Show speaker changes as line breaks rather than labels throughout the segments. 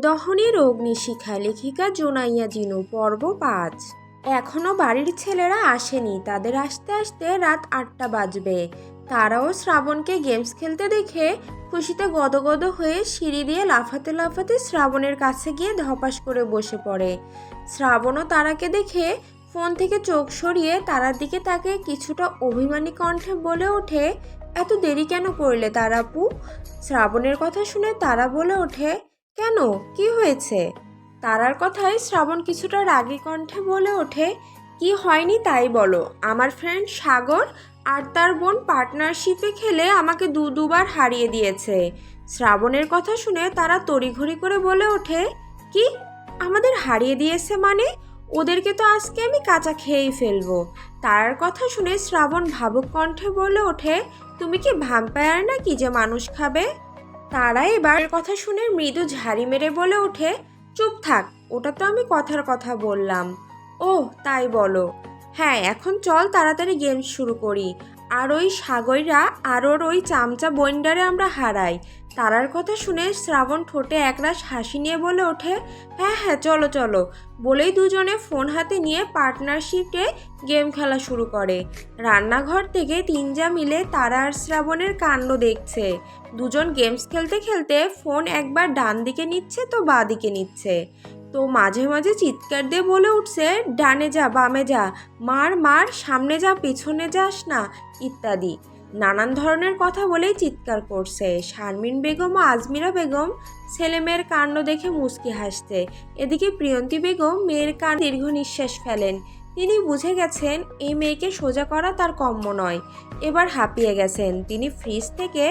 প্রেমদহনের অগ্নিশিখা লেখিকা জোনাইয়া জিনু পর্ব ৫। এখনও বাড়ির ছেলেরা আসেনি, তাদের আসতে আসতে রাত ৮টা বাজবে। তারাও শ্রাবণকে গেমস খেলতে দেখে খুশিতে গদগদ হয়ে সিঁড়ি দিয়ে লাফাতে লাফাতে শ্রাবণের কাছে গিয়ে ধপাস করে বসে পড়ে। শ্রাবণও তারাকে দেখে ফোন থেকে চোখ সরিয়ে তারার দিকে তাকে কিছুটা অভিমানী কণ্ঠে বলে ওঠে, এত দেরি কেন করলে তারাপু? শ্রাবণের কথা শুনে তারা বলে ওঠে, কেন, কি হয়েছে? তারার কথায় শ্রাবণ কিছুটা রাগী কণ্ঠে বলে ওঠে, কি হয়নি তাই বলো। আমার ফ্রেন্ড সাগর আর তার বোন পার্টনারশিপে খেলে আমাকে দুবার হারিয়ে দিয়েছে। শ্রাবণের কথা শুনে তারা তড়িঘড়ি করে বলে ওঠে, কি, আমাদের হারিয়ে দিয়েছে মানে? ওদেরকে তো আজকে আমি কাঁচা খেয়েই ফেলবো। তারার কথা শুনে শ্রাবণ ভাবুক কণ্ঠে বলে ওঠে, তুমি কি ভ্যাম্পায়ার নাকি যে মানুষ খাবে? তারা এবার কথা শুনে মৃদু ঝাড়ি মেরে বলে ওঠে, চুপ থাক, ওটা তো আমি কথার কথা বললাম। ও তাই বলো। হ্যাঁ, এখন চল তাড়াতাড়ি গেম শুরু করি, আর ওই সাগররা আর ওই চামচা বইন্ডারে আমরা হারাই। তারার কথা শুনে শ্রাবণ ঠোঁটে একরাশ হাসি নিয়ে বলে ওঠে, হ্যাঁ হ্যাঁ চলো চলো। বলেই দুজনে ফোন হাতে নিয়ে পার্টনারশিপে গেম খেলা শুরু করে। রান্নাঘর থেকে তিনজা মিলে তারা আর শ্রাবণের কাণ্ড দেখছে। দুজন গেমস খেলতে খেলতে ফোন একবার ডান দিকে নিচ্ছে তো বাঁ দিকে নিচ্ছে, তো মাঝে মাঝে চিৎকার দিয়ে বলে উঠছে, ডানে যা বামে যা, মার মার, সামনে যা পিছনে যাস না, ইত্যাদি নানান ধরনের কথা বলেই চিৎকার করছে। শারমিন বেগম ও আজমিরা বেগম ছেলে মেয়ের কাণ্ড দেখে মুচকি হাসছে। এদিকে প্রিয়ন্তী বেগম মেয়ের কান দীর্ঘ নিঃশ্বাস ফেলেন। তিনি বুঝে গেছেন এই মেয়েকে সোজা করা তার কম্য নয়। এবার হাঁপিয়ে গেছেন। তিনি ফ্রিজ থেকে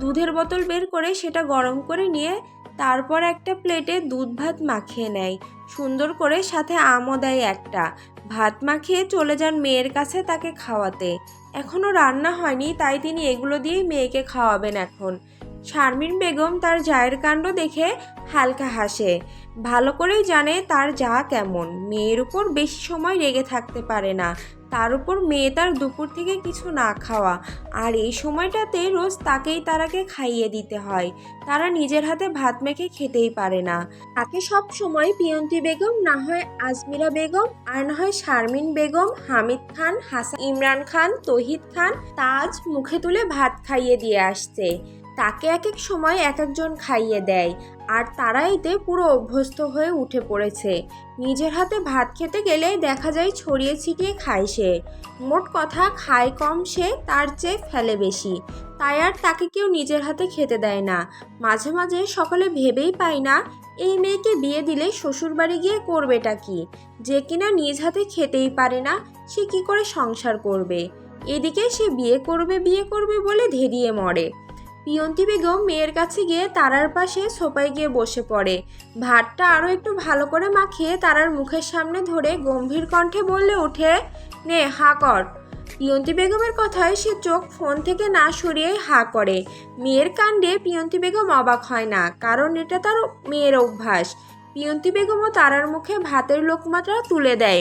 দুধের বোতল বের করে সেটা গরম করে নিয়ে তারপর একটা প্লেটে দুধ ভাত মাখিয়ে নেয়, সুন্দর করে, সাথে আমও দেয় একটা। ভাত মাখিয়ে চলে যান মেয়ের কাছে তাকে খাওয়াতে। এখনও রান্না হয়নি, তাই তিনি এগুলো দিয়েই মেয়েকে খাওয়াবেন এখন। শারমিন বেগম তার জায়ের কাণ্ড দেখে হালকা হাসে। ভালো করেই জানে তার যা কেমন, মেয়ের উপর বেশি সময় রেগে থাকতে পারে না। তার উপর মেয়ে তার দুপুর থেকে কিছু না খাওয়া, আর এই সময়টাতে রোজ তাকেই তারাকে খাইয়ে দিতে হয়। তারা নিজের হাতে ভাত মেখে খেতেই পারে না। তাকে সব সময় প্রিয়ন্তী বেগম, না হয় আজমিরা বেগম, আর না হয় শারমিন বেগম, হামিদ খান, হাসান, ইমরান খান, তহিদ খান, তাজ মুখে তুলে ভাত খাইয়ে দিয়ে আসছে। তাকে এক এক সময় এক একজন খাইয়ে দেয়, আর তারা এতে পুরো অভ্যস্ত হয়ে উঠে পড়েছে। নিজের হাতে ভাত খেতে গেলে দেখা যায় ছড়িয়ে ছিটিয়ে খায় সে। মোট কথা, খায় কম সে, তার চেয়ে ফেলে বেশি। তাই আর তাকে কেউ নিজের হাতে খেতে দেয় না। মাঝে মাঝে সকলে ভেবেই পায় না, এই মেয়েকে বিয়ে দিলে শ্বশুরবাড়ি গিয়ে করবেটা কি? যে কিনা নিজ হাতে খেতেই পারে না, সে কি করে সংসার করবে? এদিকে সে বিয়ে করবে বলে ধেরিয়ে মরে। প্রিয়ন্তী বেগম মেয়ের কাছে গিয়ে তারার পাশে সোফায় গিয়ে বসে পড়ে। ভাতটা আরও একটু ভালো করে মাখিয়ে তারার মুখের সামনে ধরে গম্ভীর কণ্ঠে বললে ওঠে, নে হা কর। প্রিয়ন্তী বেগমের কথায় সে চোখ ফোন থেকে না সরিয়ে হা করে। মেয়ের কাণ্ডে প্রিয়ন্তী বেগম অবাক হয় না, কারণ এটা তার মেয়ের অভ্যাস। প্রিয়ন্তী বেগমও তারার মুখে ভাতের লোকমাটা তুলে দেয়।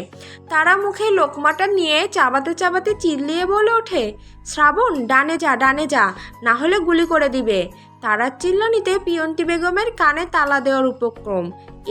তারা মুখে লোকমাটা নিয়ে চাবাতে চাবাতে চিল্লিয়ে বলে ওঠে, শ্রাবণ ডানে যা ডানে যা, না হলে গুলি করে দিবে। তারার চিল্লানিতে প্রিয়ন্তী বেগমের কানে তালা দেওয়ার উপক্রম।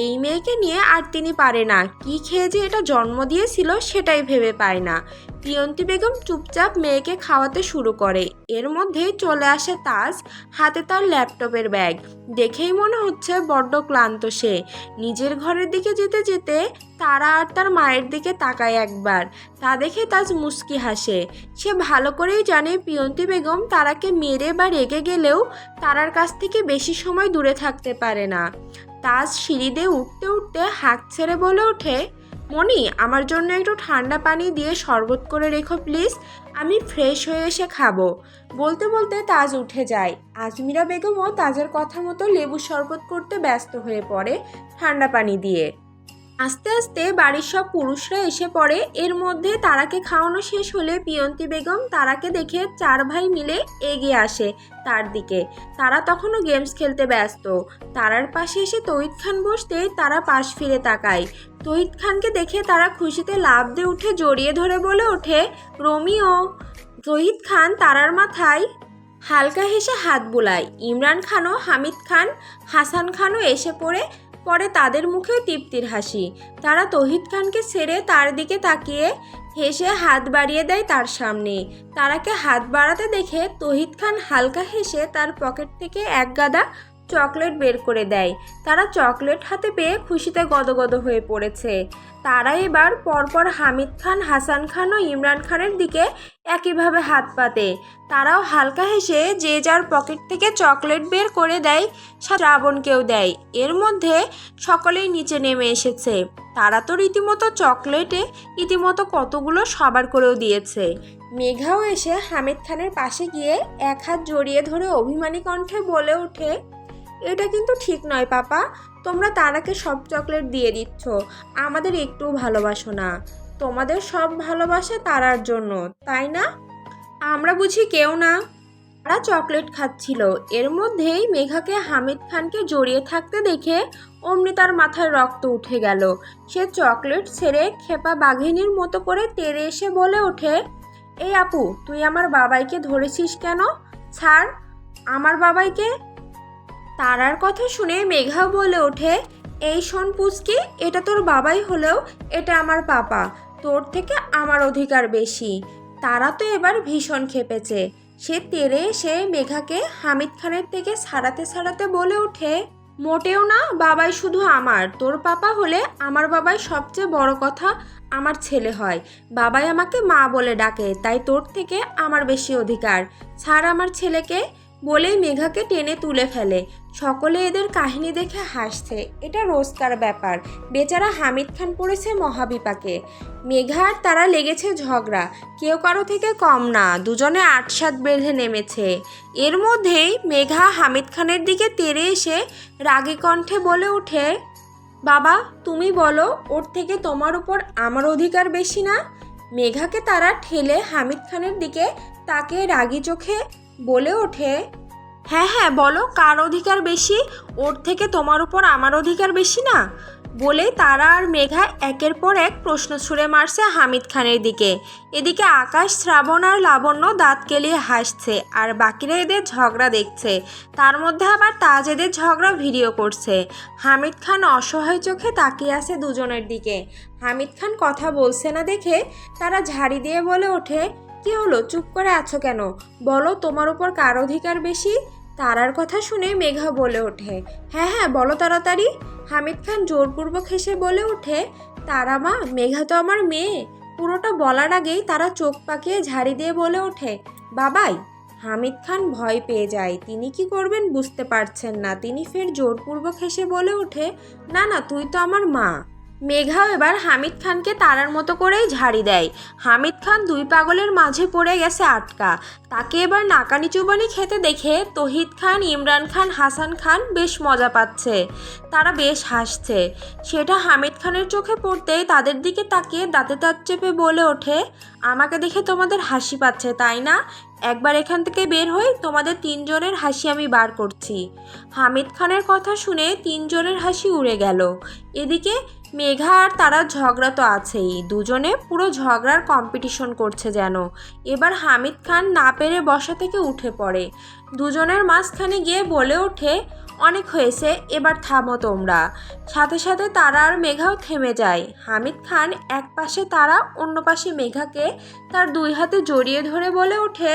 এই মেয়েকে নিয়ে আর তিনি পারে না, কি খেয়ে যে এটা জন্ম দিয়েছিল সেটাই ভেবে পায় না। প্রিয়ন্তী বেগম চুপচাপ মেয়েকে খাওয়াতে শুরু করে। এর মধ্যেই চলে আসে তাজ, হাতে তার ল্যাপটপের ব্যাগ। দেখেই মনে হচ্ছে বড্ড ক্লান্ত সে। নিজের ঘরের দিকে যেতে যেতে তারা আর তার মায়ের দিকে তাকায় একবার। তা দেখে তাজ মুচকি হাসে। সে ভালো করেই জানে প্রিয়ন্তী বেগম তারাকে মেরে বা রেগে গেলেও তারার কাছ থেকে বেশি সময় দূরে থাকতে পারে না। তাজ সিঁড়ি দিয়ে উঠতে উঠতে হাঁক ছেড়ে বলে ওঠে, মনি, আমার জন্য একটু ঠান্ডা পানি দিয়ে শরবত করে রেখো প্লিজ, আমি ফ্রেশ হয়ে এসে খাবো। বলতে বলতে তাজ উঠে যায়। আজমিরা বেগমও তাজের কথা মতো লেবু শরবত করতে ব্যস্ত হয়ে পড়ে ঠান্ডা পানি দিয়ে। আস্তে আস্তে বাড়ির সব পুরুষরা এসে পড়ে। এর মধ্যে তারাকে খাওয়ানো শেষ হলে প্রিয়ন্তী বেগম তারাকে দেখে চার ভাই মিলে এগিয়ে আসে তার দিকে। তারা তখনও গেমস খেলতে ব্যস্ত। তারার পাশে এসে তহিদ খান বসতে তারা পাশ ফিরে তাকায়। তহিদ খানকে দেখে তারা খুশিতে লাফ দিয়ে উঠে জড়িয়ে ধরে বলে ওঠে, রোমিও। তহিদ খান তারার মাথায় হালকা হেসে হাত বুলায়। ইমরান খানও, হামিদ খান, হাসান খানও এসে পড়ে পরে তাদের মুখেও তৃপ্তির হাসি। তারা তৌহিদ খানকে ছেড়ে তার দিকে তাকিয়ে হেসে হাত বাড়িয়ে দেয় তার সামনে। তারাকে হাত বাড়াতে দেখে তৌহিদ খান হালকা হেসে তার পকেট থেকে এক গাদা চকলেট বের করে দেয়। তারা চকলেট হাতে পেয়ে খুশিতে গদগদ হয়ে পড়েছে। তারা এবার পরপর হামিদ খান, হাসান খান ও ইমরান খানের দিকে একইভাবে হাত পাতে। তারাও হালকা হেসে যে যার পকেট থেকে চকলেট বের করে দেয়, শ্রাবণকেও দেয়। এর মধ্যে সকলেই নিচে নেমে এসেছে। তারা তো রীতিমতো চকলেটে রীতিমতো কতগুলো সবার করেও দিয়েছে। মেঘাও এসে হামিদ খানের পাশে গিয়ে এক হাত জড়িয়ে ধরে অভিমানী কণ্ঠে বলে ওঠে, এটা কিন্তু ঠিক নয় পাপা, তোমরা তারাকে সব চকলেট দিয়ে দিচ্ছ, আমাদের একটু ভালোবাসো না। তোমাদের সব ভালোবাসা তারার জন্য, তাই না? আমরা বুঝি কেউ না? তারা চকলেট খাচ্ছিল। এর মধ্যেই মেঘাকে হামিদ খানকে জড়িয়ে থাকতে দেখে অমনি তার মাথায় রক্ত উঠে গেল। সে চকলেট ছেড়ে খেপা বাঘিনীর মতো করে তেড়ে এসে বলে ওঠে, এই আপু, তুই আমার বাবাইকে ধরেছিস কেন? ছাড় আমার বাবাইকে। তারার কথা শুনে মেঘাও বলে ওঠে, এই শোন পুচকি, এটা তোর বাবাই হলেও এটা আমার পাপা, তোর থেকে আমার অধিকার বেশি। তারা তো এবার ভীষণ খেপেছে। সে তেড়ে এসে মেঘাকে হামিদ খানের থেকে ছাড়াতে ছাড়াতে বলে ওঠে, মোটেও না, বাবাই শুধু আমার, তোর পাপা হলে আমার বাবাই সবচেয়ে বড় কথা আমার ছেলে হয়। বাবাই আমাকে মা বলে ডাকে, তাই তোর থেকে আমার বেশি অধিকার। ছাড় আমার ছেলেকে। বলেই মেঘাকে টেনে তুলে ফেলে। সকলে এদের কাহিনী দেখে হাসছে। এটা রোজকার ব্যাপার। বেচারা হামিদ খান পড়েছে মহাবিপাকে। মেঘা আর তারা লেগেছে ঝগড়া, কেউ কারো থেকে কম না। দুজনে আটসাত বেঁধে নেমেছে। এর মধ্যেই মেঘা হামিদ খানের দিকে তেড়ে এসে রাগী কণ্ঠে বলে ওঠে, বাবা তুমি বলো, ওর থেকে তোমার উপর আমার অধিকার বেশি না? মেঘাকে তারা ঠেলে হামিদ খানের দিকে তাকিয়ে রাগী চোখে বলে ওঠে, হ্যাঁ হ্যাঁ বলো, কার অধিকার বেশি? ওর থেকে তোমার উপর আমার অধিকার বেশি না? বলে তারা আর মেঘা একের পর এক প্রশ্ন ছুড়ে মারছে হামিদ খানের দিকে। এদিকে আকাশ, শ্রাবণ আর লাবণ্য দাঁত কেলিয়ে হাসছে, আর বাকিরা এদের ঝগড়া দেখছে। তার মধ্যে আবার তাজ এদের ঝগড়া ভিডিও করছে। হামিদ খান অসহায় চোখে তাকিয়ে আছে দুজনের দিকে। হামিদ খান কথা বলছে না দেখে তারা ঝাড়ি দিয়ে বলে ওঠে, কি হলো, চুপ করে আছো কেন? বলো তোমার উপর কার অধিকার বেশি? তারার কথা শুনে মেঘা বলে ওঠে, হ্যাঁ হ্যাঁ বলো তাড়াতাড়ি। হামিদ খান জোরপূর্বক হেসে বলে ওঠে, তারা মা, মেঘা তো আমার মেয়ে। পুরোটা বলার আগেই তারা চোখ পাকিয়ে ঝাড়ি দিয়ে বলে ওঠে, বাবাই। হামিদ খান ভয় পেয়ে যায়। তিনি কি করবেন বুঝতে পারছেন না। তিনি ফের জোরপূর্বক হেসে বলে ওঠে, না না, তুই তো আমার মা। মেঘাও এবার হামিদ খানকে তারার মতো করেই ঝাড়ি দেয়। হামিদ খান দুই পাগলের মাঝে পড়ে গেছে আটকা। তাকে এবার নাকানি চুবানি খেতে দেখে তৌহিদ খান, ইমরান খান, হাসান খান বেশ মজা পাচ্ছে। তারা বেশ হাসছে। সেটা হামিদ খানের চোখে পড়তেই তাদের দিকে তাকিয়ে দাঁতে দাঁত চেপে বলে ওঠে, আমাকে দেখে তোমাদের হাসি পাচ্ছে তাই না? একবার এখান থেকে বের হই, তোমাদের তিনজনের হাসি আমি বার করছি। হামিদ খানের কথা শুনে তিনজনের হাসি উড়ে গেল। এদিকে মেঘা আর তারা ঝগড়া তো আছেই। দুজনে পুরো ঝগড়ার কম্পিটিশন করছে যেন। এবার হামিদ খান না পেরে বসা থেকে উঠে পড়ে। দুজনের মাঝখানে গিয়ে বলে ওঠে, অনেক হয়েছে, এবার থামো তোমরা। সাথে সাথে তারা আর মেঘাও থেমে যায়। হামিদ খান এক পাশে তারা, অন্য পাশে মেঘাকে তার দুই হাতে জড়িয়ে ধরে বলে ওঠে,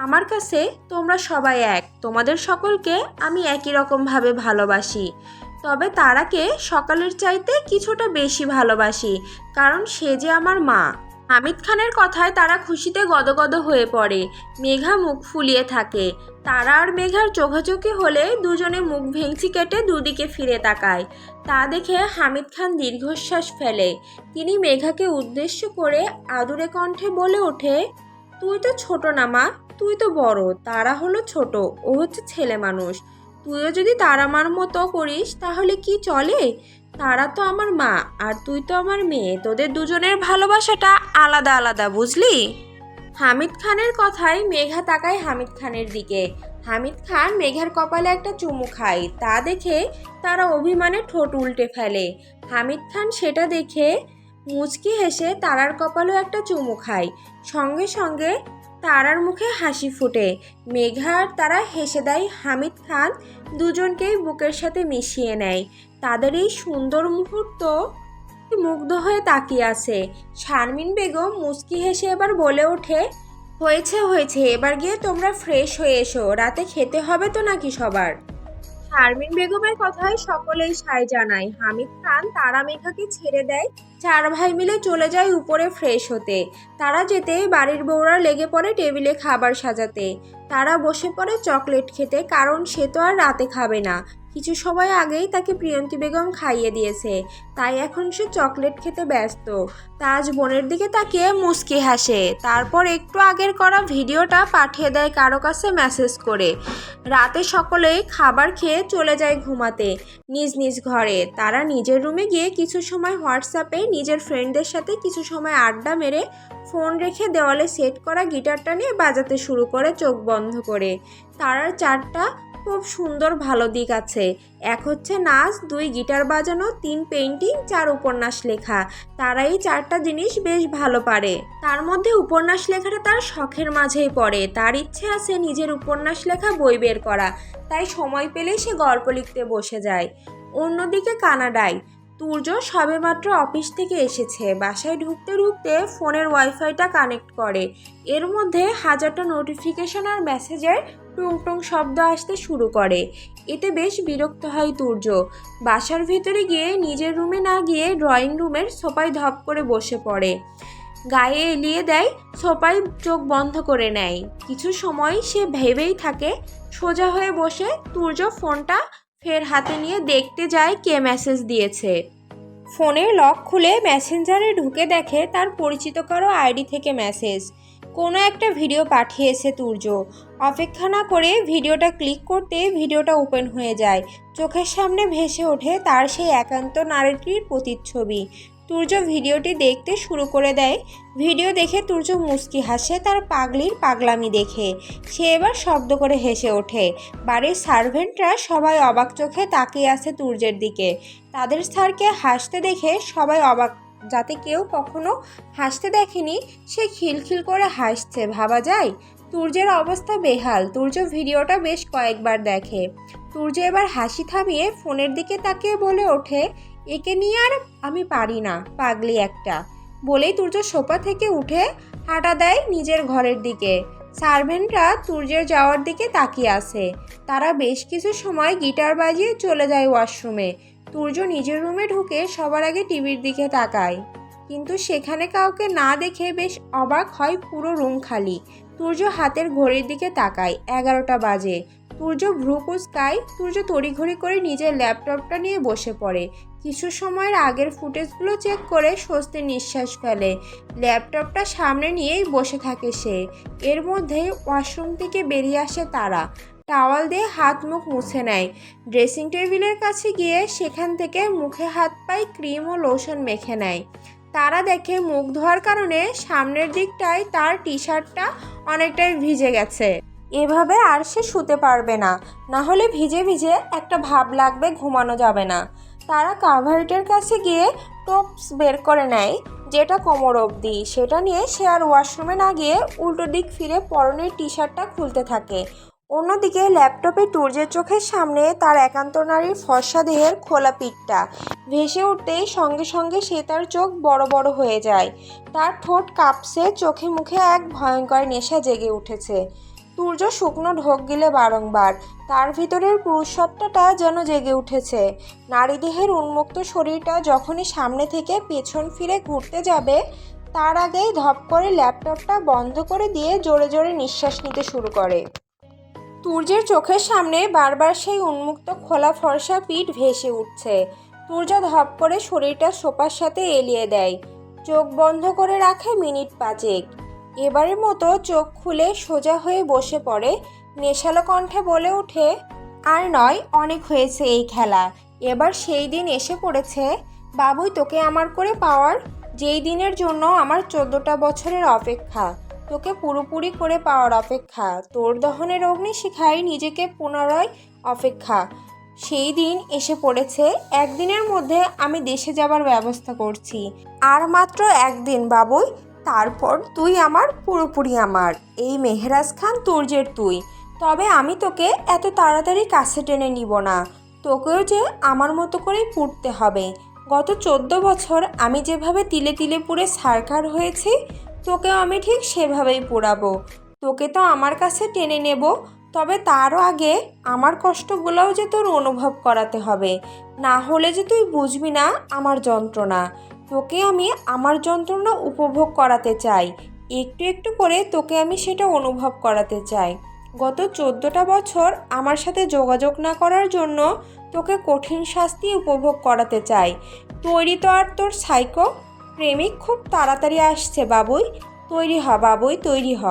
আমার কাছে তোমরা সবাই এক। তোমাদের সকলকে আমি একই রকমভাবে ভালোবাসি। তবে তারাকে সকালের চাইতে কিছুটা বেশি ভালোবাসি, কারণ সে যে আমার মা। হামিদ খানের কথায় তারা খুশিতে গদগদ হয়ে পড়ে। মেঘা মুখ ফুলিয়ে থাকে। তারা আর মেঘার চোখাচোখি হলে দুজনে মুখ ভেঙচি কেটে দুদিকে ফিরে তাকায়। তা দেখে হামিদ খান দীর্ঘশ্বাস ফেলে। তিনি মেঘাকে উদ্দেশ্য করে আদুরে কণ্ঠে বলে ওঠে, তুই তো ছোট না মা, তুই তো বড়। তারা হলো ছোট, ও হচ্ছে ছেলে মানুষ। তুইও যদি তারা মার মতো করিস তাহলে কি চলে? তারা তো আমার মা আর তুই তো আমার মেয়ে। তোদের দুজনের ভালোবাসাটা আলাদা আলাদা, বুঝলি? হামিদ খানের কথায় মেঘা তাকায় হামিদ খানের দিকে। হামিদ খান মেঘার কপালে একটা চুমু খায়। তা দেখে তারা অভিমানে ঠোঁট উল্টে ফেলে। হামিদ খান সেটা দেখে মুচকি হেসে তারার কপালেও একটা চুমু খায়। সঙ্গে সঙ্গে তারার মুখে হাসি ফোটে। মেঘা আর তারা হেসে দেয়। হামিদ খান দুজনকেই বুকের সাথে মিশিয়ে নেয়। তাদের এই সুন্দর মুহূর্ত মুগ্ধ হয়ে তাকিয়ে আছে। শারমিন বেগম মুচকি হেসে এবার বলে ওঠে, হয়েছে হয়েছে, এবার গিয়ে তোমরা ফ্রেশ হয়ে এসো, রাতে খেতে হবে তো নাকি সবার। শারমিন বেগমের কথায় সকলেই সায় জানায়। হামিদ খান তারা মেঘাকে ছেড়ে দেয়। 4 ভাই মিলে চলে যায় উপরে ফ্রেশ হতে। তারা যেতেই বাড়ির বউরা লেগে পড়ে টেবিলে খাবার সাজাতে। তারা বসে পড়ে চকলেট খেতে, কারণ সে তো আর রাতে খাবে না। কিছু সময় আগেই তাকে প্রিয়ন্তী বেগম খাইয়ে দিয়েছে, তাই এখন সে চকলেট খেতে ব্যস্ত। তাজ বোনের দিকে তাকিয়ে মুচকি হাসে, তারপর একটু আগের করা ভিডিওটা পাঠিয়ে দেয় কারো কাছে মেসেজ করে। রাতে সকলেই খাবার খেয়ে চলে যায় ঘুমাতে নিজ নিজ ঘরে। তারা নিজের রুমে গিয়ে কিছু সময় হোয়াটসঅ্যাপে নিজের ফ্রেন্ডদের সাথে কিছু সময় আড্ডা মেরে ফোন রেখে দেওয়ালে সেট করা গিটারটা নিয়ে বাজাতে শুরু করে চোখ বন্ধ করে। তারার 4টা খুব সুন্দর ভালো দিক আছে। 1 হচ্ছে নাচ, 2 গিটার বাজানো, 3 পেইন্টিং, 4 উপন্যাস লেখা। তারা এই 4টা জিনিস বেশ ভালো পারে। তার মধ্যে উপন্যাস লেখাটা তার শখের মাঝেই পড়ে। তার ইচ্ছে আছে নিজের উপন্যাস লেখা বই বের করা, তাই সময় পেলেই সে গল্প লিখতে বসে যায়। অন্যদিকে কানাডায় তুর্য সবেমাত্র অফিস থেকে এসেছে। বাসায় ঢুকতে ঢুকতে ফোনের ওয়াইফাইটা কানেক্ট করে। এর মধ্যে হাজারটা নোটিফিকেশন আর মেসেজের টুং টুং শব্দ আসতে শুরু করে। এতে বেশ বিরক্ত হয় তুর্য। বাসার ভেতরে গিয়ে নিজের রুমে না গিয়ে ড্রয়িং রুমের সোফায় ধপ করে বসে পড়ে। গায়ে এলিয়ে দেয়, সোফায় চোখ বন্ধ করে নেয়। কিছু সময় সে ভেবেই থাকে। সোজা হয়ে বসে তুর্য ফোনটা ফের হাতে নিয়ে দেখতে যায় কে মেসেজ দিয়েছে। ফোনের লক খুলে মেসেঞ্জারে ঢুকে দেখে তার পরিচিত কারো আইডি থেকে মেসেজ। কোনো একটা ভিডিও পাঠিয়েছে তুর্য। অপেক্ষা না করে ভিডিওটা ক্লিক করতে ভিডিওটা ওপেন হয়ে যায়। চোখের সামনে ভেসে ওঠে তার সেই একান্ত নারীটির প্রতিচ্ছবি। তুর্য ভিডিওটি দেখতে শুরু করে দেয়। ভিডিও দেখে তুর্য মুচকি হাসে তার পাগলির পাগলামি দেখে। সে এবার শব্দ করে হেসে ওঠে। বাড়ির সার্ভেন্টরা সবাই অবাক চোখে তাকিয়ে আছে তুর্যের দিকে। তাদের স্যারকে হাসতে দেখে সবাই অবাক, যাতে কেউ কখনো হাসতে দেখেনি সে খিলখিল করে হাসছে। ভাবা যায় তুর্যের অবস্থা বেহাল। তুর্য ভিডিওটা বেশ কয়েকবার দেখে। তুর্য এবার হাসি থামিয়ে ফোনের দিকে তাকিয়ে বলে ওঠে, একে নিয়ে আর আমি পারি না, পাগলি একটা। বলেই তুর্য সোফা থেকে উঠে হাঁটা দেয় নিজের ঘরের দিকে। সার্ভেন্টরা তুর্যের যাওয়ার দিকে তাকিয়ে আছে। তারা বেশ কিছু সময় গিটার বাজিয়ে চলে যায় ওয়াশরুমে। তুর্য নিজের রুমে ঢুকে সবার আগে টিভির দিকে তাকায়, কিন্তু সেখানে কাউকে না দেখে বেশ অবাক হয়। পুরো রুম খালি। তুর্য হাতের ঘড়ির দিকে তাকায়, 11টা বাজে। তুর্য ভ্রু কুঁচকায়। তুর্য তড়িঘড়ি করে নিজের ল্যাপটপটা নিয়ে বসে পড়ে। কিছু সময়ের আগের ফুটেজগুলো চেক করে স্বস্তির নিঃশ্বাস ফেলে। ল্যাপটপটা সামনে নিয়েই বসে থাকে সে। এর মধ্যে ওয়াশরুম থেকে বেরিয়ে আসে তারা। টাওয়াল দিয়ে হাত মুখ মুছে নেয়। ড্রেসিং টেবিলের কাছে গিয়ে সেখান থেকে মুখে হাত পায়ে ক্রিম ও লোশন মেখে নেয়। তারা দেখে মুখ ধোয়ার কারণে সামনের দিকটায় তার টি শার্টটা অনেকটাই ভিজে গেছে। এভাবে আর সে শুতে পারবে না, না হলে ভিজে ভিজে একটা ভাব লাগবে, ঘুমানো যাবে না। তারা কাভার্টের কাছে গিয়ে টপস বের করে নেয়, যেটা কোমর অবধি। সেটা নিয়ে সে আর ওয়াশরুমে না গিয়ে উল্টো দিক ফিরে পরনের টি শার্টটা খুলতে থাকে। অন্যদিকে ল্যাপটপে তুর্যের চোখের সামনে তার একান্ত নারীর ফর্সা দেহের খোলা পিঠটা ভেসে উঠতেই সঙ্গে সঙ্গে সে তার চোখ বড় বড় হয়ে যায়। তার ঠোঁট কাঁপছে, চোখে মুখে এক ভয়ঙ্কর নেশা জেগে উঠেছে। তুর্য শুকনো ঢোক গিলে বারংবার। তার ভিতরের পুরুষসত্তাটা যেন জেগে উঠেছে। নারী দেহের উন্মুক্ত শরীরটা যখনই সামনে থেকে পেছন ফিরে ঘুরতে যাবে, তার আগেই ধপ করে ল্যাপটপটা বন্ধ করে দিয়ে জোরে জোরে নিঃশ্বাস নিতে শুরু করে। তুর্যের চোখের সামনে বারবার সেই উন্মুক্ত খোলা ফর্সা পিঠ ভেসে উঠছে। তুর্য ধপ করে শরীরটা সোফার সাথে এলিয়ে দেয়। চোখ বন্ধ করে রাখে মিনিট 5। এবারের মতো চোখ খুলে সোজা হয়ে বসে পড়ে। নেশালো কণ্ঠে বলে ওঠে, আর নয়, অনেক হয়েছে এই খেলা। এবার সেই দিন এসে পড়েছে বাবুই, তোকে আমার করে পাওয়ার। যেই দিনের জন্য আমার 14টা বছরের অপেক্ষা, তোকে পুরোপুরি করে পাওয়ার অপেক্ষা। তোর দহনের অগ্নিশিখায় নিজেকে পুনরায় অপেক্ষা। সেই দিন এসে পড়েছে। একদিনের মধ্যে আমি দেশে যাবার ব্যবস্থা করছি। আর মাত্র একদিন বাবুই, তারপর তুই আমার, পুরোপুরি আমার। এই মেহরাজ খান তুর্যের তুই। তবে আমি তোকে এত তাড়াতাড়ি কাছে টেনে নিব না। তোকেও যে আমার মতো করেই পুড়তে হবে। গত 14 বছর আমি যেভাবে তিলে তিলে পুড়ে ছারখার হয়েছি, তোকেও আমি ঠিক সেভাবেই পোড়াবো। তোকে তো আমার কাছে টেনে নেব, তবে তারও আগে আমার কষ্টগুলোও যে তোর অনুভব করাতে হবে। না হলে যে তুই বুঝবি না আমার যন্ত্রণা। তোকে আমি আমার যন্ত্রণা উপভোগ করাতে চাই, একটু একটু করে তোকে আমি সেটা অনুভব করাতে চাই। গত 14টা বছর আমার সাথে যোগাযোগ না করার জন্য তোকে কঠিন শাস্তি উপভোগ করাতে চাই। তৈরি তো আর তোর সাইকো প্রেমিক খুব তাড়াতাড়ি আসছে বাবুই, তৈরি হ বাবুই, তৈরি হ।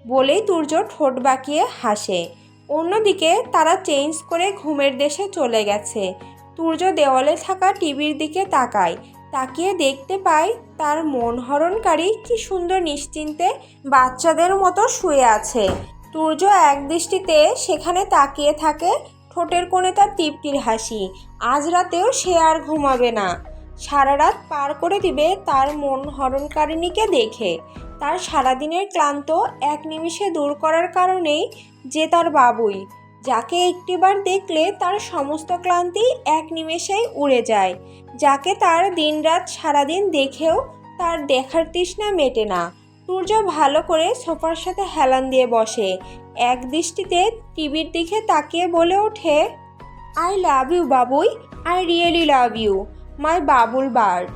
বলেই তুর্য ঠোঁট বাঁকিয়ে হাসে। অন্যদিকে তারা চেঞ্জ করে ঘুমের দেশে চলে গেছে। তুর্য দেওয়ালে থাকা টিভির দিকে তাকায়, তাকিয়ে দেখতে পায় তার মন হরণকারী কি সুন্দর নিশ্চিন্তে বাচ্চাদের মতো শুয়ে আছে। তুর্য এক দৃষ্টিতে সেখানে তাকিয়ে থাকে, ঠোঁটের কোণে তার তৃপ্তির হাসি। আজ রাতেও সে আর ঘুমাবে না, সারা রাত পার করে দিবে তার মন হরণকারিণীকে দেখে। তার সারাদিনের ক্লান্ত এক নিমিষে দূর করার কারণেই যে তার বাবুই, যাকে একটিবার দেখলে তার সমস্ত ক্লান্তি এক নিমেষেই উড়ে যায়, যাকে তার দিনরাত সারাদিন দেখেও তার দেখার তৃষ্ণা মেটে না। সূর্য ভালো করে সোফার সাথে হেলান দিয়ে বসে, এক দৃষ্টিতে টিভির দিকে তাকিয়ে বলে ওঠে, I love you Babui, I really love you, my Babul bird.